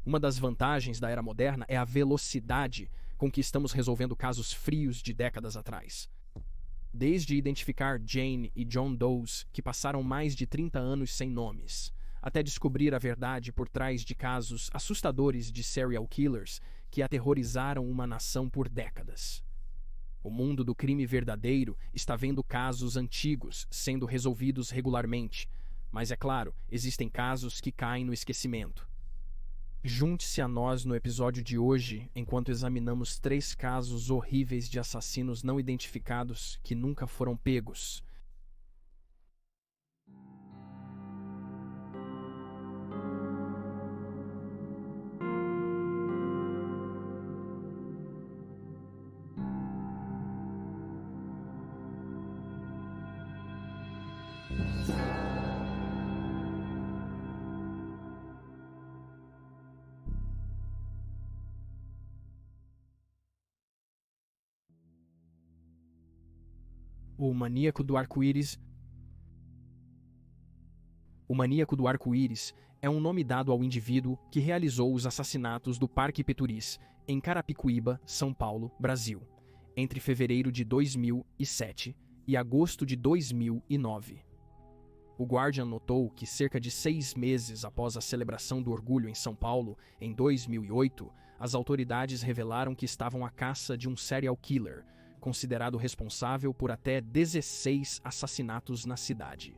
Uma das vantagens da era moderna é a velocidade com que estamos resolvendo casos frios de décadas atrás. Desde identificar Jane e John Does, que passaram mais de 30 anos sem nomes, até descobrir a verdade por trás de casos assustadores de serial killers que aterrorizaram uma nação por décadas. O mundo do crime verdadeiro está vendo casos antigos sendo resolvidos regularmente, mas é claro, existem casos que caem no esquecimento. Junte-se a nós no episódio de hoje, enquanto examinamos 3 casos horríveis de assassinos não identificados que nunca foram pegos. O maníaco do arco-íris. O maníaco do arco-íris é um nome dado ao indivíduo que realizou os assassinatos do Parque Peturis, em Carapicuíba, São Paulo, Brasil, entre fevereiro de 2007 e agosto de 2009. O Guardian notou que cerca de 6 meses após a celebração do orgulho em São Paulo, em 2008, as autoridades revelaram que estavam à caça de um serial killer, considerado responsável por até 16 assassinatos na cidade.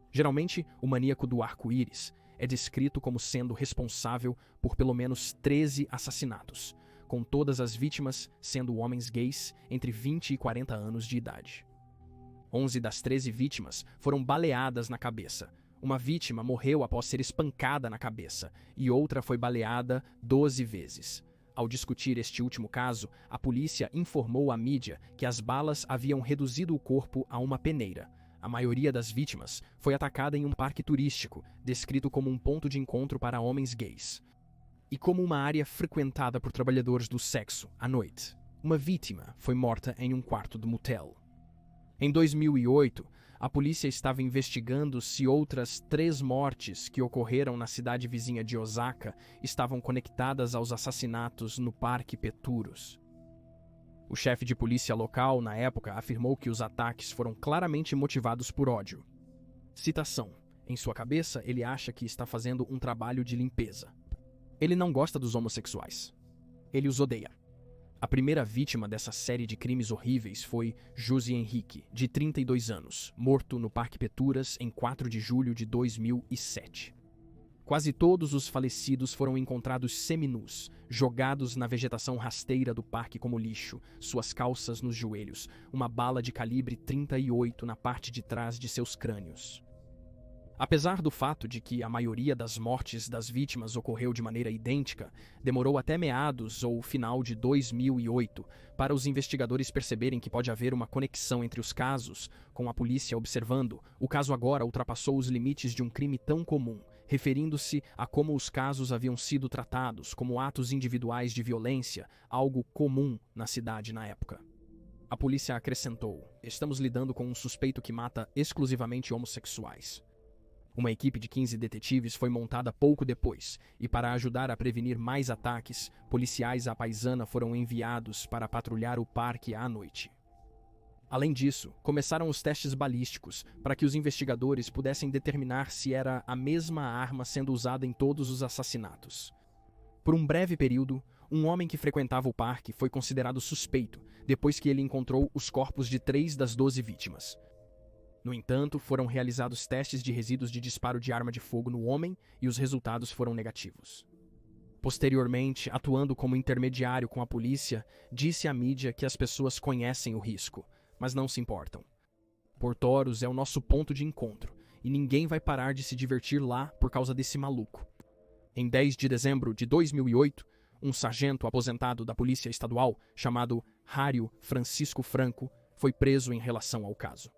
Geralmente, o maníaco do arco-íris é descrito como sendo responsável por pelo menos 13 assassinatos, com todas as vítimas sendo homens gays entre 20 e 40 anos de idade. 11 das 13 vítimas foram baleadas na cabeça. Uma vítima morreu após ser espancada na cabeça e outra foi baleada 12 vezes. Ao discutir este último caso, a polícia informou à mídia que as balas haviam reduzido o corpo a uma peneira. A maioria das vítimas foi atacada em um parque turístico, descrito como um ponto de encontro para homens gays, e como uma área frequentada por trabalhadores do sexo à noite. Uma vítima foi morta em um quarto do motel. Em 2008, a polícia estava investigando se outras 3 mortes que ocorreram na cidade vizinha de Osaka estavam conectadas aos assassinatos no Parque Peturos. O chefe de polícia local, na época, afirmou que os ataques foram claramente motivados por ódio. Citação: em sua cabeça, ele acha que está fazendo um trabalho de limpeza. Ele não gosta dos homossexuais. Ele os odeia. A primeira vítima dessa série de crimes horríveis foi José Henrique, de 32 anos, morto no Parque Peturas em 4 de julho de 2007. Quase todos os falecidos foram encontrados seminus, jogados na vegetação rasteira do parque como lixo, suas calças nos joelhos, uma bala de calibre 38 na parte de trás de seus crânios. Apesar do fato de que a maioria das mortes das vítimas ocorreu de maneira idêntica, demorou até meados ou final de 2008 para os investigadores perceberem que pode haver uma conexão entre os casos, com a polícia observando. O caso agora ultrapassou os limites de um crime tão comum, referindo-se a como os casos haviam sido tratados como atos individuais de violência, algo comum na cidade na época. A polícia acrescentou: estamos lidando com um suspeito que mata exclusivamente homossexuais. Uma equipe de 15 detetives foi montada pouco depois, e para ajudar a prevenir mais ataques, policiais à paisana foram enviados para patrulhar o parque à noite. Além disso, começaram os testes balísticos para que os investigadores pudessem determinar se era a mesma arma sendo usada em todos os assassinatos. Por um breve período, um homem que frequentava o parque foi considerado suspeito depois que ele encontrou os corpos de 3 das 12 vítimas. No entanto, foram realizados testes de resíduos de disparo de arma de fogo no homem e os resultados foram negativos. Posteriormente, atuando como intermediário com a polícia, disse à mídia que as pessoas conhecem o risco, mas não se importam. Portoros é o nosso ponto de encontro, e ninguém vai parar de se divertir lá por causa desse maluco. Em 10 de dezembro de 2008, um sargento aposentado da Polícia Estadual, chamado Rário Francisco Franco, foi preso em relação ao caso.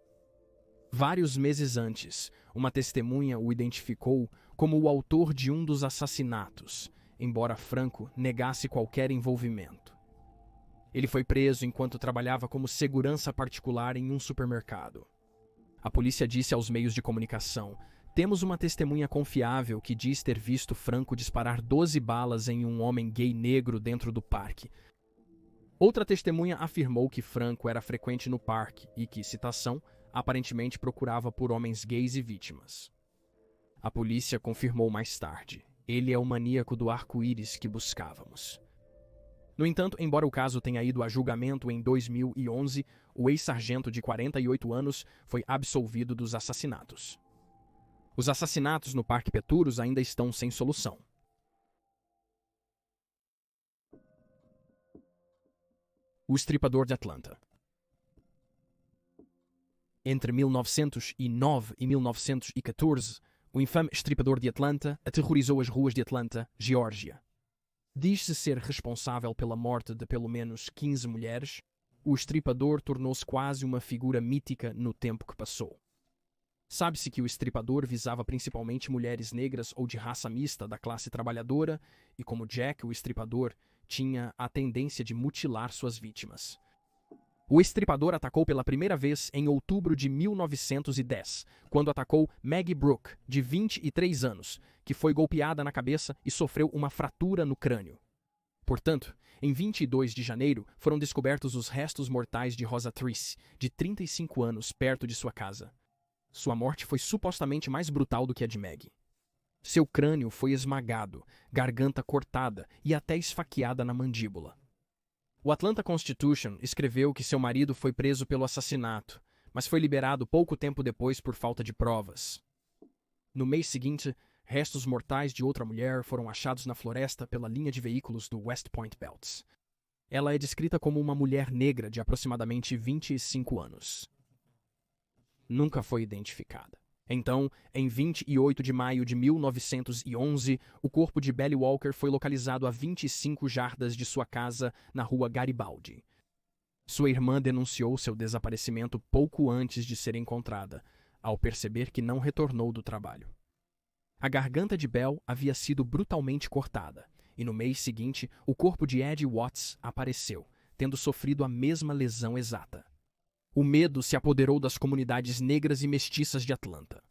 Vários meses antes, uma testemunha o identificou como o autor de um dos assassinatos, embora Franco negasse qualquer envolvimento. Ele foi preso enquanto trabalhava como segurança particular em um supermercado. A polícia disse aos meios de comunicação: Temos uma testemunha confiável que diz ter visto Franco disparar 12 balas em um homem gay negro dentro do parque. Outra testemunha afirmou que Franco era frequente no parque e que, citação, aparentemente procurava por homens gays e vítimas. A polícia confirmou mais tarde: ele é o maníaco do arco-íris que buscávamos. No entanto, embora o caso tenha ido a julgamento em 2011, o ex-sargento de 48 anos foi absolvido dos assassinatos. Os assassinatos no Parque Petrus ainda estão sem solução. O Estripador de Atlanta. Entre 1909 e 1914, o infame Estripador de Atlanta aterrorizou as ruas de Atlanta, Geórgia. Diz-se ser responsável pela morte de pelo menos 15 mulheres. O Estripador tornou-se quase uma figura mítica no tempo que passou. Sabe-se que o Estripador visava principalmente mulheres negras ou de raça mista da classe trabalhadora e, como Jack, o Estripador, tinha a tendência de mutilar suas vítimas. O Estripador atacou pela primeira vez em outubro de 1910, quando atacou Maggie Brooke, de 23 anos, que foi golpeada na cabeça e sofreu uma fratura no crânio. Portanto, em 22 de janeiro, foram descobertos os restos mortais de Rosa Trice, de 35 anos, perto de sua casa. Sua morte foi supostamente mais brutal do que a de Maggie. Seu crânio foi esmagado, garganta cortada e até esfaqueada na mandíbula. O Atlanta Constitution escreveu que seu marido foi preso pelo assassinato, mas foi liberado pouco tempo depois por falta de provas. No mês seguinte, restos mortais de outra mulher foram achados na floresta pela linha de veículos do West Point Belts. Ela é descrita como uma mulher negra de aproximadamente 25 anos. Nunca foi identificada. Então, em 28 de maio de 1911, o corpo de Belly Walker foi localizado a 25 jardas de sua casa na rua Garibaldi. Sua irmã denunciou seu desaparecimento pouco antes de ser encontrada, ao perceber que não retornou do trabalho. A garganta de Bell havia sido brutalmente cortada, e no mês seguinte, o corpo de Eddie Watts apareceu, tendo sofrido a mesma lesão exata. O medo se apoderou das comunidades negras e mestiças de Atlanta.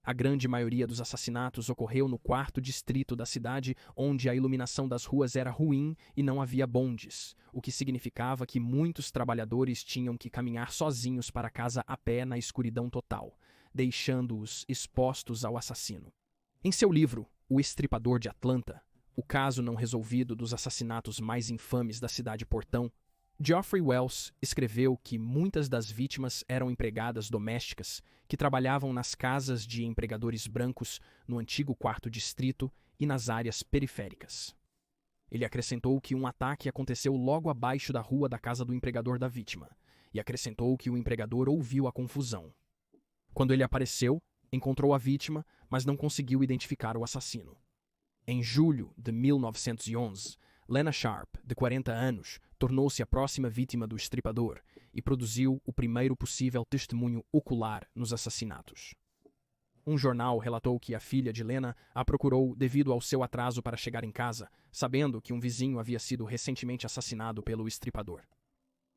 A grande maioria dos assassinatos ocorreu no 4º distrito da cidade, onde a iluminação das ruas era ruim e não havia bondes, o que significava que muitos trabalhadores tinham que caminhar sozinhos para casa a pé na escuridão total, deixando-os expostos ao assassino. Em seu livro, O Estripador de Atlanta, o caso não resolvido dos assassinatos mais infames da cidade Portão, Geoffrey Wells escreveu que muitas das vítimas eram empregadas domésticas que trabalhavam nas casas de empregadores brancos no antigo 4º distrito e nas áreas periféricas. Ele acrescentou que um ataque aconteceu logo abaixo da rua da casa do empregador da vítima, e acrescentou que o empregador ouviu a confusão. Quando ele apareceu, encontrou a vítima, mas não conseguiu identificar o assassino. Em julho de 1911, Lena Sharp, de 40 anos, tornou-se a próxima vítima do Estripador e produziu o primeiro possível testemunho ocular nos assassinatos. Um jornal relatou que a filha de Lena a procurou devido ao seu atraso para chegar em casa, sabendo que um vizinho havia sido recentemente assassinado pelo Estripador.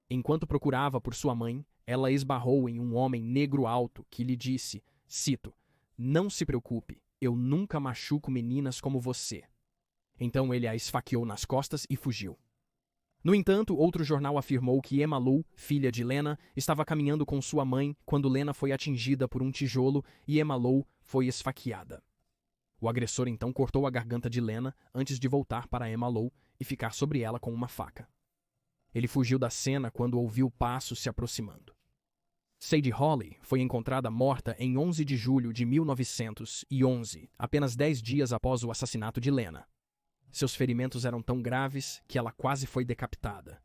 Enquanto procurava por sua mãe, ela esbarrou em um homem negro alto que lhe disse, cito, "Não se preocupe, eu nunca machuco meninas como você." Então ele a esfaqueou nas costas e fugiu. No entanto, outro jornal afirmou que Emma Lou, filha de Lena, estava caminhando com sua mãe quando Lena foi atingida por um tijolo e Emma Lou foi esfaqueada. O agressor então cortou a garganta de Lena antes de voltar para Emma Lou e ficar sobre ela com uma faca. Ele fugiu da cena quando ouviu passos se aproximando. Sadie Holly foi encontrada morta em 11 de julho de 1911, apenas 10 dias após o assassinato de Lena. Seus ferimentos eram tão graves que ela quase foi decapitada.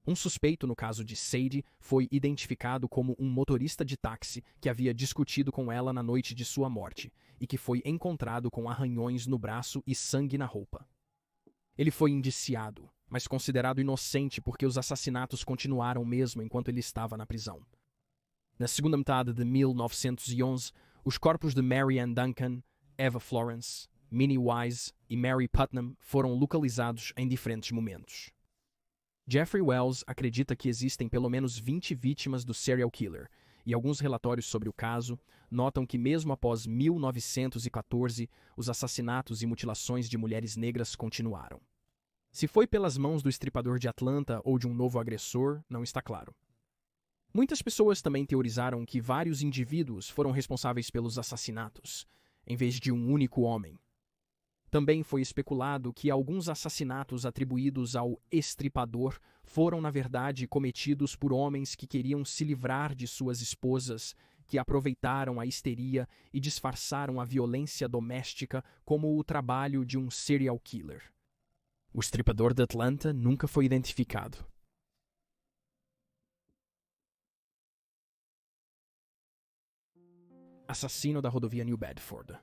Um suspeito no caso de Sadie foi identificado como um motorista de táxi que havia discutido com ela na noite de sua morte e que foi encontrado com arranhões no braço e sangue na roupa. Ele foi indiciado, mas considerado inocente porque os assassinatos continuaram mesmo enquanto ele estava na prisão. Na segunda metade de 1911, os corpos de Mary Ann Duncan, Eva Florence, Minnie Wise e Mary Putnam foram localizados em diferentes momentos. Geoffrey Wells acredita que existem pelo menos 20 vítimas do serial killer e alguns relatórios sobre o caso notam que mesmo após 1914, os assassinatos e mutilações de mulheres negras continuaram. Se foi pelas mãos do estripador de Atlanta ou de um novo agressor, não está claro. Muitas pessoas também teorizaram que vários indivíduos foram responsáveis pelos assassinatos, em vez de um único homem. Também foi especulado que alguns assassinatos atribuídos ao estripador foram, na verdade, cometidos por homens que queriam se livrar de suas esposas, que aproveitaram a histeria e disfarçaram a violência doméstica como o trabalho de um serial killer. O estripador de Atlanta nunca foi identificado. Assassino da rodovia New Bedford.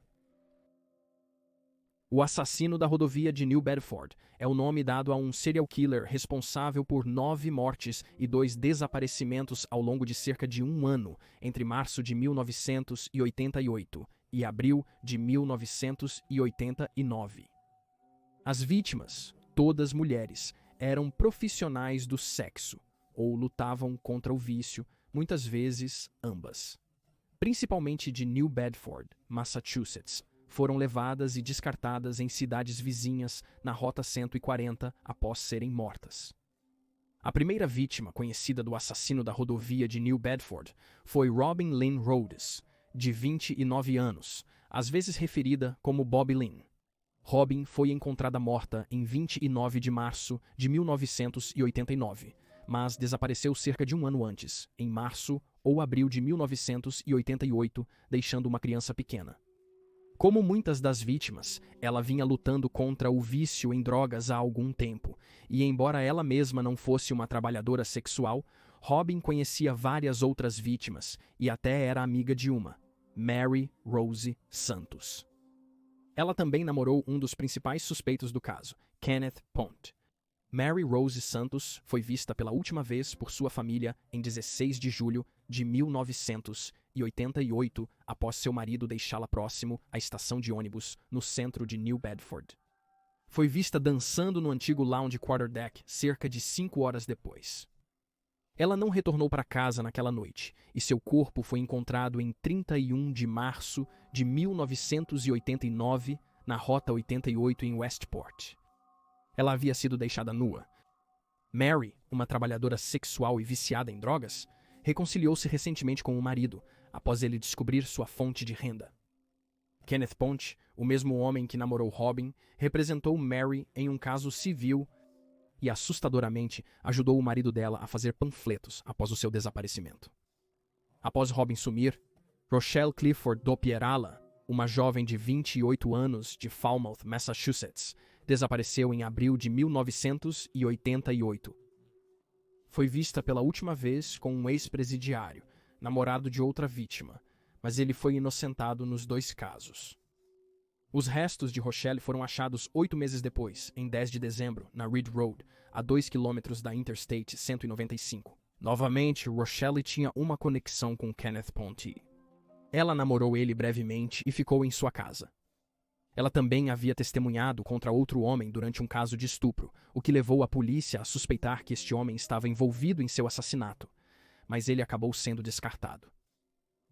O assassino da rodovia de New Bedford é o nome dado a um serial killer responsável por 9 mortes e 2 desaparecimentos ao longo de cerca de um ano, entre março de 1988 e abril de 1989. As vítimas, todas mulheres, eram profissionais do sexo ou lutavam contra o vício, muitas vezes ambas. Principalmente de New Bedford, Massachusetts, foram levadas e descartadas em cidades vizinhas na Rota 140 após serem mortas. A primeira vítima conhecida do assassino da rodovia de New Bedford foi Robin Lynn Rhodes, de 29 anos, às vezes referida como Bobby Lynn. Robin foi encontrada morta em 29 de março de 1989, mas desapareceu cerca de um ano antes, em março ou abril de 1988, deixando uma criança pequena. Como muitas das vítimas, ela vinha lutando contra o vício em drogas há algum tempo, e embora ela mesma não fosse uma trabalhadora sexual, Robin conhecia várias outras vítimas e até era amiga de uma, Mary Rose Santos. Ela também namorou um dos principais suspeitos do caso, Kenneth Ponte. Mary Rose Santos foi vista pela última vez por sua família em 16 de julho de 1988, após seu marido deixá-la próximo à estação de ônibus no centro de New Bedford. Foi vista dançando no antigo lounge quarterdeck cerca de 5 horas depois. Ela não retornou para casa naquela noite, e seu corpo foi encontrado em 31 de março de 1989, na Rota 88 em Westport. Ela havia sido deixada nua. Mary, uma trabalhadora sexual e viciada em drogas, reconciliou-se recentemente com o marido, após ele descobrir sua fonte de renda. Kenneth Ponte, o mesmo homem que namorou Robin, representou Mary em um caso civil e, assustadoramente, ajudou o marido dela a fazer panfletos após o seu desaparecimento. Após Robin sumir, Rochelle Clifford Dopierala, uma jovem de 28 anos de Falmouth, Massachusetts, desapareceu em abril de 1988. Foi vista pela última vez com um ex-presidiário, namorado de outra vítima, mas ele foi inocentado nos 2 casos. Os restos de Rochelle foram achados 8 meses depois, em 10 de dezembro, na Reed Road, a 2 quilômetros da Interstate 195. Novamente, Rochelle tinha uma conexão com Kenneth Ponte. Ela namorou ele brevemente e ficou em sua casa. Ela também havia testemunhado contra outro homem durante um caso de estupro, o que levou a polícia a suspeitar que este homem estava envolvido em seu assassinato, mas ele acabou sendo descartado.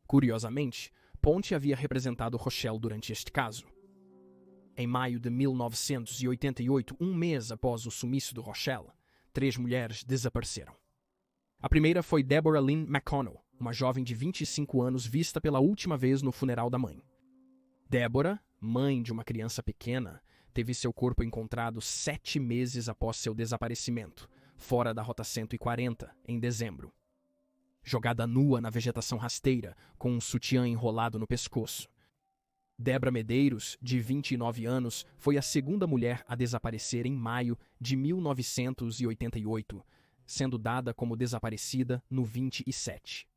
Curiosamente, Ponte havia representado Rochelle durante este caso. Em maio de 1988, um mês após o sumiço de Rochelle, 3 mulheres desapareceram. A primeira foi Deborah Lynn McConnell, uma jovem de 25 anos vista pela última vez no funeral da mãe. Deborah, mãe de uma criança pequena, teve seu corpo encontrado 7 meses após seu desaparecimento, fora da Rota 140, em dezembro. Jogada nua na vegetação rasteira, com um sutiã enrolado no pescoço. Debra Medeiros, de 29 anos, foi a segunda mulher a desaparecer em maio de 1988, sendo dada como desaparecida no 27.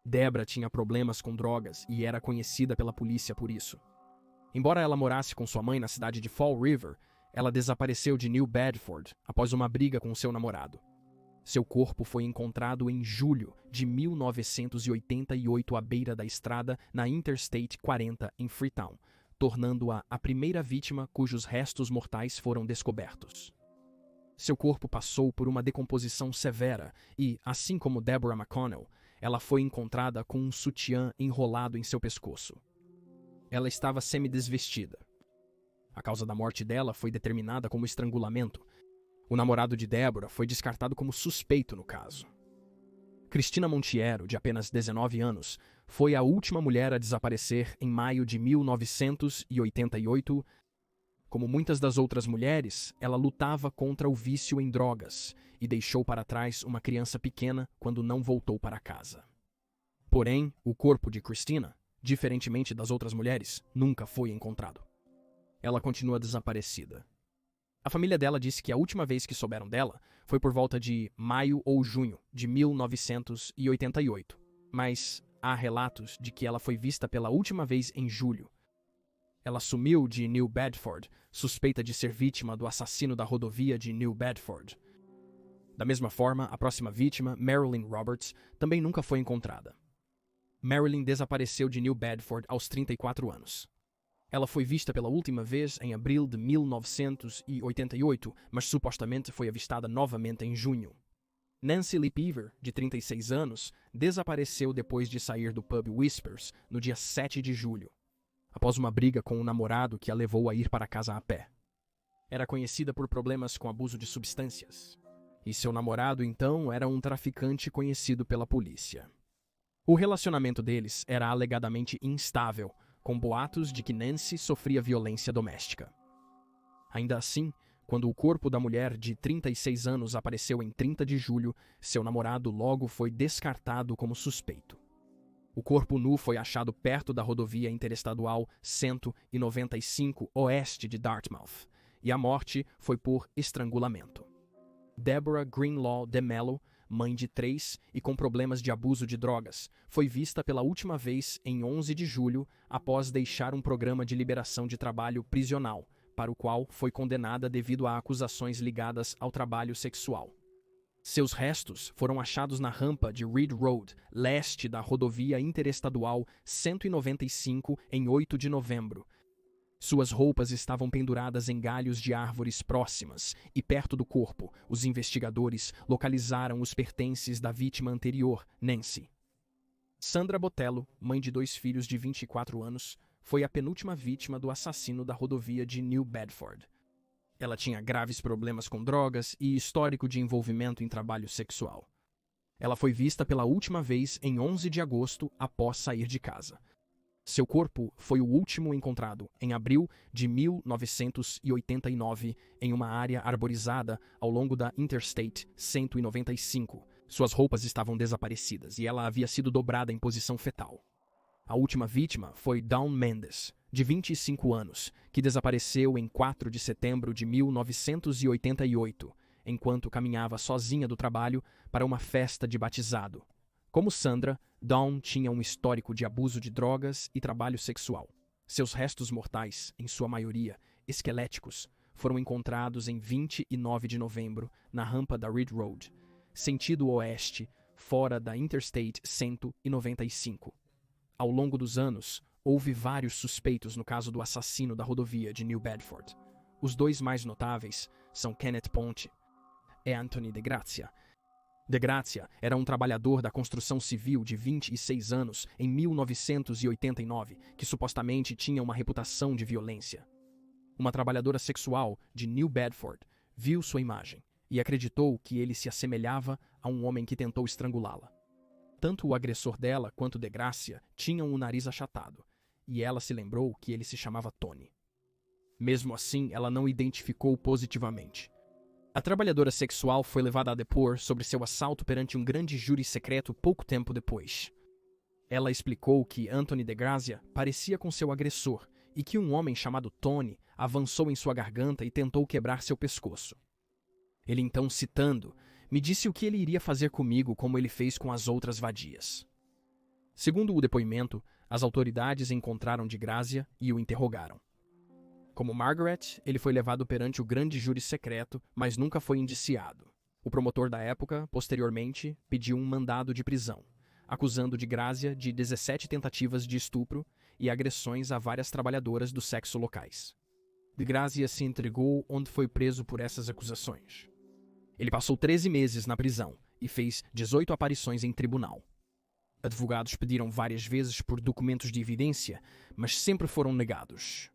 Debra tinha problemas com drogas e era conhecida pela polícia por isso. Embora ela morasse com sua mãe na cidade de Fall River, ela desapareceu de New Bedford após uma briga com seu namorado. Seu corpo foi encontrado em julho de 1988 à beira da estrada na Interstate 40 em Freetown, tornando-a a primeira vítima cujos restos mortais foram descobertos. Seu corpo passou por uma decomposição severa e, assim como Deborah McConnell, ela foi encontrada com um sutiã enrolado em seu pescoço. Ela estava semidesvestida. A causa da morte dela foi determinada como estrangulamento. O namorado de Deborah foi descartado como suspeito no caso. Cristina Monteiro, de apenas 19 anos, foi a última mulher a desaparecer em maio de 1988. Como muitas das outras mulheres, ela lutava contra o vício em drogas e deixou para trás uma criança pequena quando não voltou para casa. Porém, o corpo de Cristina, diferentemente das outras mulheres, nunca foi encontrado. Ela continua desaparecida. A família dela disse que a última vez que souberam dela foi por volta de maio ou junho de 1988, mas há relatos de que ela foi vista pela última vez em julho. Ela sumiu de New Bedford, suspeita de ser vítima do assassino da rodovia de New Bedford. Da mesma forma, a próxima vítima, Marilyn Roberts, também nunca foi encontrada. Marilyn desapareceu de New Bedford aos 34 anos. Ela foi vista pela última vez em abril de 1988, mas supostamente foi avistada novamente em junho. Nancy Lee Peaver, de 36 anos, desapareceu depois de sair do pub Whispers no dia 7 de julho, após uma briga com um namorado que a levou a ir para casa a pé. Era conhecida por problemas com abuso de substâncias, e seu namorado, então, era um traficante conhecido pela polícia. O relacionamento deles era alegadamente instável, com boatos de que Nancy sofria violência doméstica. Ainda assim, quando o corpo da mulher de 36 anos apareceu em 30 de julho, seu namorado logo foi descartado como suspeito. O corpo nu foi achado perto da rodovia interestadual 195 oeste de Dartmouth, e a morte foi por estrangulamento. Deborah Greenlaw DeMello, mãe de 3 e com problemas de abuso de drogas, foi vista pela última vez em 11 de julho após deixar um programa de liberação de trabalho prisional, para o qual foi condenada devido a acusações ligadas ao trabalho sexual. Seus restos foram achados na rampa de Reed Road, leste da rodovia interestadual 195, em 8 de novembro. Suas roupas estavam penduradas em galhos de árvores próximas, e perto do corpo, os investigadores localizaram os pertences da vítima anterior, Nancy. Sandra Botelho, mãe de 2 filhos de 24 anos, foi a penúltima vítima do assassino da rodovia de New Bedford. Ela tinha graves problemas com drogas e histórico de envolvimento em trabalho sexual. Ela foi vista pela última vez em 11 de agosto após sair de casa. Seu corpo foi o último encontrado em abril de 1989 em uma área arborizada ao longo da Interstate 195. Suas roupas estavam desaparecidas e ela havia sido dobrada em posição fetal. A última vítima foi Dawn Mendes, de 25 anos, que desapareceu em 4 de setembro de 1988, enquanto caminhava sozinha do trabalho para uma festa de batizado. Como Sandra, Dawn tinha um histórico de abuso de drogas e trabalho sexual. Seus restos mortais, em sua maioria esqueléticos, foram encontrados em 29 de novembro na rampa da Reed Road, sentido oeste, fora da Interstate 195. Ao longo dos anos, houve vários suspeitos no caso do assassino da rodovia de New Bedford. Os 2 mais notáveis são Kenneth Ponte e Anthony DeGrazia. DeGrazia era um trabalhador da construção civil de 26 anos em 1989, que supostamente tinha uma reputação de violência. Uma trabalhadora sexual de New Bedford viu sua imagem e acreditou que ele se assemelhava a um homem que tentou estrangulá-la. Tanto o agressor dela quanto DeGrazia tinham o nariz achatado, e ela se lembrou que ele se chamava Tony. Mesmo assim, ela não identificou positivamente. A trabalhadora sexual foi levada a depor sobre seu assalto perante um grande júri secreto pouco tempo depois. Ela explicou que Anthony DeGrazia parecia com seu agressor e que um homem chamado Tony avançou em sua garganta e tentou quebrar seu pescoço. Ele então, citando, me disse o que ele iria fazer comigo como ele fez com as outras vadias. Segundo o depoimento, as autoridades encontraram DeGrazia e o interrogaram. Como Margaret, ele foi levado perante o grande júri secreto, mas nunca foi indiciado. O promotor da época, posteriormente, pediu um mandado de prisão, acusando DeGrazia de 17 tentativas de estupro e agressões a várias trabalhadoras do sexo locais. DeGrazia se entregou onde foi preso por essas acusações. Ele passou 13 meses na prisão e fez 18 aparições em tribunal. Advogados pediram várias vezes por documentos de evidência, mas sempre foram negados.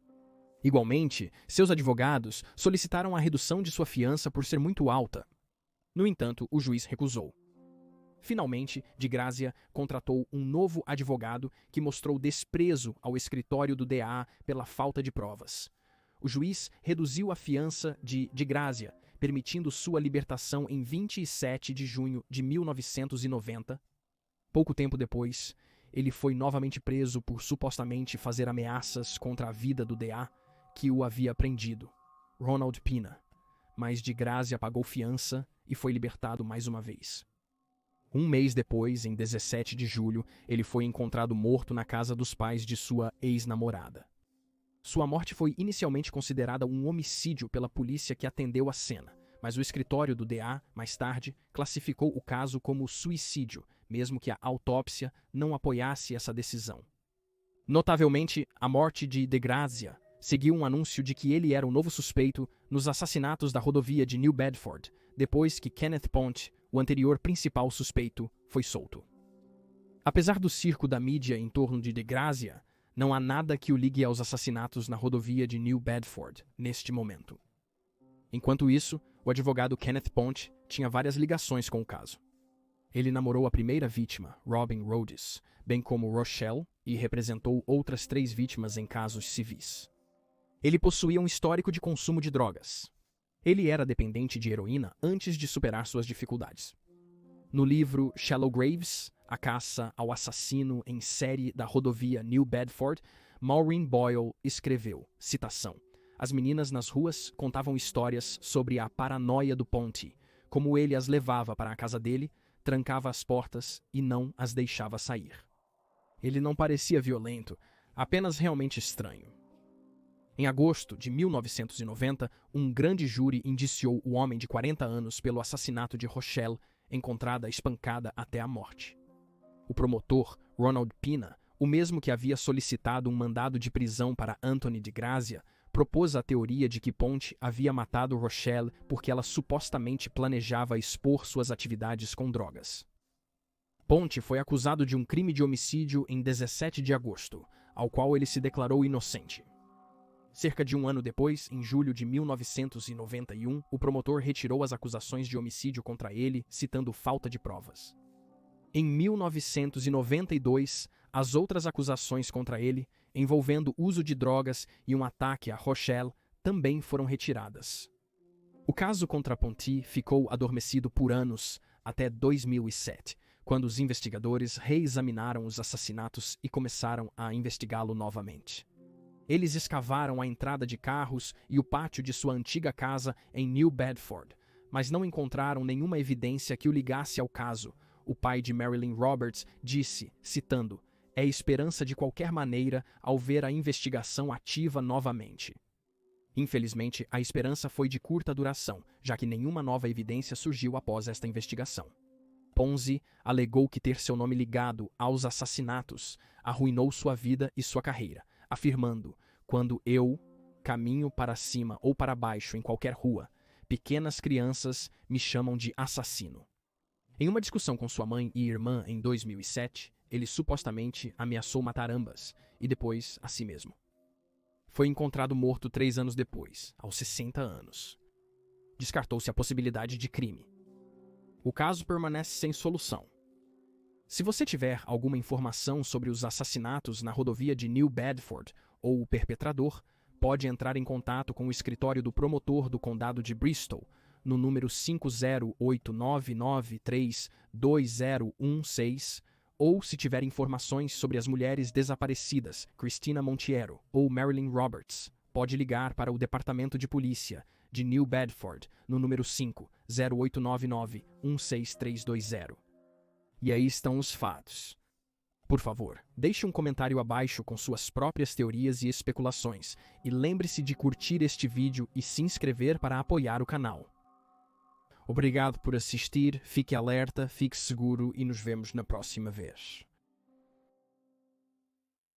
Igualmente, seus advogados solicitaram a redução de sua fiança por ser muito alta. No entanto, o juiz recusou. Finalmente, de Grazia contratou um novo advogado que mostrou desprezo ao escritório do DA pela falta de provas. O juiz reduziu a fiança de Grazia, permitindo sua libertação em 27 de junho de 1990. Pouco tempo depois, ele foi novamente preso por supostamente fazer ameaças contra a vida do DA, que o havia prendido, Ronald Pina, mas de Grazia pagou fiança e foi libertado mais uma vez. Um mês depois, em 17 de julho, ele foi encontrado morto na casa dos pais de sua ex-namorada. Sua morte foi inicialmente considerada um homicídio pela polícia que atendeu a cena, mas o escritório do DA, mais tarde, classificou o caso como suicídio, mesmo que a autópsia não apoiasse essa decisão. Notavelmente, a morte de Grazia seguiu um anúncio de que ele era o novo suspeito nos assassinatos da rodovia de New Bedford, depois que Kenneth Ponte, o anterior principal suspeito, foi solto. Apesar do circo da mídia em torno de Grazia, não há nada que o ligue aos assassinatos na rodovia de New Bedford neste momento. Enquanto isso, o advogado Kenneth Ponte tinha várias ligações com o caso. Ele namorou a primeira vítima, Robin Rhodes, bem como Rochelle, e representou outras 3 vítimas em casos civis. Ele possuía um histórico de consumo de drogas. Ele era dependente de heroína antes de superar suas dificuldades. No livro Shallow Graves, A Caça ao Assassino em Série da Rodovia New Bedford, Maureen Boyle escreveu, citação, "As meninas nas ruas contavam histórias sobre a paranoia do Ponte, como ele as levava para a casa dele, trancava as portas e não as deixava sair. Ele não parecia violento, apenas realmente estranho." Em agosto de 1990, um grande júri indiciou o homem de 40 anos pelo assassinato de Rochelle, encontrada espancada até a morte. O promotor, Ronald Pina, o mesmo que havia solicitado um mandado de prisão para Anthony de Grazia, propôs a teoria de que Ponte havia matado Rochelle porque ela supostamente planejava expor suas atividades com drogas. Ponte foi acusado de um crime de homicídio em 17 de agosto, ao qual ele se declarou inocente. Cerca de um ano depois, em julho de 1991, o promotor retirou as acusações de homicídio contra ele, citando falta de provas. Em 1992, as outras acusações contra ele, envolvendo uso de drogas e um ataque a Rochelle, também foram retiradas. O caso contra Ponte ficou adormecido por anos, até 2007, quando os investigadores reexaminaram os assassinatos e começaram a investigá-lo novamente. Eles escavaram a entrada de carros e o pátio de sua antiga casa em New Bedford, mas não encontraram nenhuma evidência que o ligasse ao caso. O pai de Marilyn Roberts disse, citando, "É esperança de qualquer maneira ao ver a investigação ativa novamente." Infelizmente, a esperança foi de curta duração, já que nenhuma nova evidência surgiu após esta investigação. Ponzi alegou que ter seu nome ligado aos assassinatos arruinou sua vida e sua carreira, afirmando, "Quando eu caminho para cima ou para baixo em qualquer rua, pequenas crianças me chamam de assassino." Em uma discussão com sua mãe e irmã em 2007, ele supostamente ameaçou matar ambas e depois a si mesmo. Foi encontrado morto 3 anos depois, aos 60 anos. Descartou-se a possibilidade de crime. O caso permanece sem solução. Se você tiver alguma informação sobre os assassinatos na rodovia de New Bedford ou o perpetrador, pode entrar em contato com o escritório do promotor do condado de Bristol, no número 5089932016, ou se tiver informações sobre as mulheres desaparecidas, Christina Monteiro ou Marilyn Roberts, pode ligar para o Departamento de Polícia de New Bedford, no número 50899-16320. E aí estão os fatos. Por favor, deixe um comentário abaixo com suas próprias teorias e especulações, e lembre-se de curtir este vídeo e se inscrever para apoiar o canal. Obrigado por assistir, fique alerta, fique seguro e nos vemos na próxima vez.